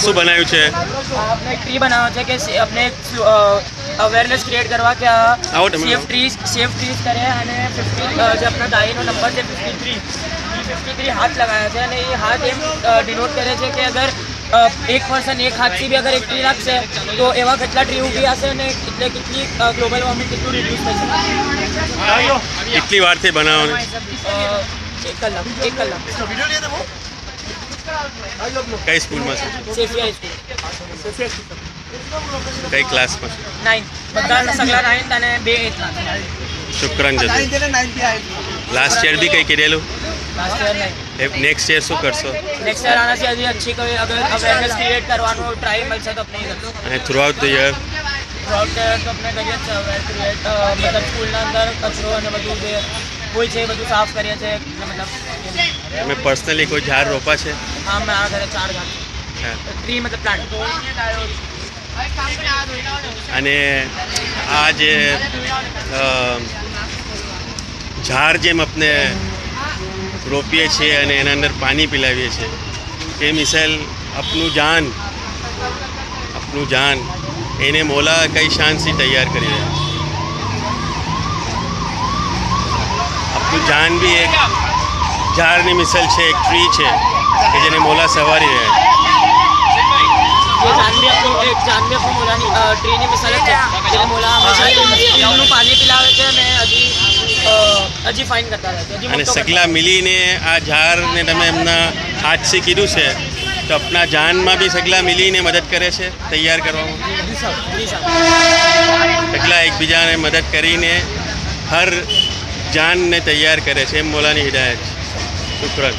શું બનાવ્યું છે? આપણે એક ટ્રી બનાવ્યો છે કે આપણે અવેરનેસ ક્રિએટ કરવા કે સેફ ટ્રીઝ કરે અને 50 જે આપણા દાઈનો નંબર છે 53 હાથ લગાવ્યા છે અને એ હાથ એમ ડિનોટ કરે છે કે અગર એક પર્સન એક હાથથી બી અગર એક ટ્રી રાખશે તો એવા કેટલા ટ્રી ઊભી હશે અને એટલે કેટલી ગ્લોબલ વોર્મિંગ કેટલું રિડ્યુસ થઈ શકે. કેટલી વારથી બનાવવાનું? 1 કલાક. કઈ સ્કૂલમાં છે? Saifee high school. કઈ ક્લાસમાં? 9 બધા સગલા 9th અને 2 8th. શુક્રન જશે. લાસ્ટ યર બી કંઈ કરેલું? લાસ્ટ યર નહીં. નેક્સ્ટ યર શું કરશો? નેક્સ્ટ યર આના से अच्छी कोई अगर अवेयरनेस क्रिएट करवानो ट्राई મળશે તો આપણે કરશું. અને throughout the year throughout the year તો આપણે કરીએ જ છે અવેર ક્રિએટ મતલબ સ્કૂલના અંદર કચરો અને બધું જે હોય છે એ બધું સાફ કરીએ છીએ મતલબ. તમે પર્સનલી કોઈ ઝાડ રોપા છે? હા મારા ઘરે 4 ઝાડ છે. ટ્રી મતલબ પ્લાન્ટ. અને આ જે ઝાડ જેમ આપણે રોપીએ છીએ અને એના અંદર પાણી પીલાવીએ છીએ એ મિસાલ આપનું જાન એને મોલા કઈ શાનથી તૈયાર કરી રહ્યા છે. આપનું જાન બી એક ઝાડની મિસાલ છે, એક ટ્રી છે કે જેને મોલા સવારી રહ્યા છે. ये जानवी अपनी मोलानी ट्रीની મિસાલ છે જેને મોલા હંમેશા પાણી પીલાવે છે અને હજી ફાઇન કરતા રહે છે. અને સગલા મિલીને આ ઝાડને તમે એમના હાથથી કીધું છે તો આપણા જાનમાં બી સગલા મિલીને મદદ કરે છે તૈયાર કરવામાં. સગલા એકબીજાને મદદ કરીને હર જાનને તૈયાર કરે છે એમ મોલાની હિદાયત છે. શુક્રન.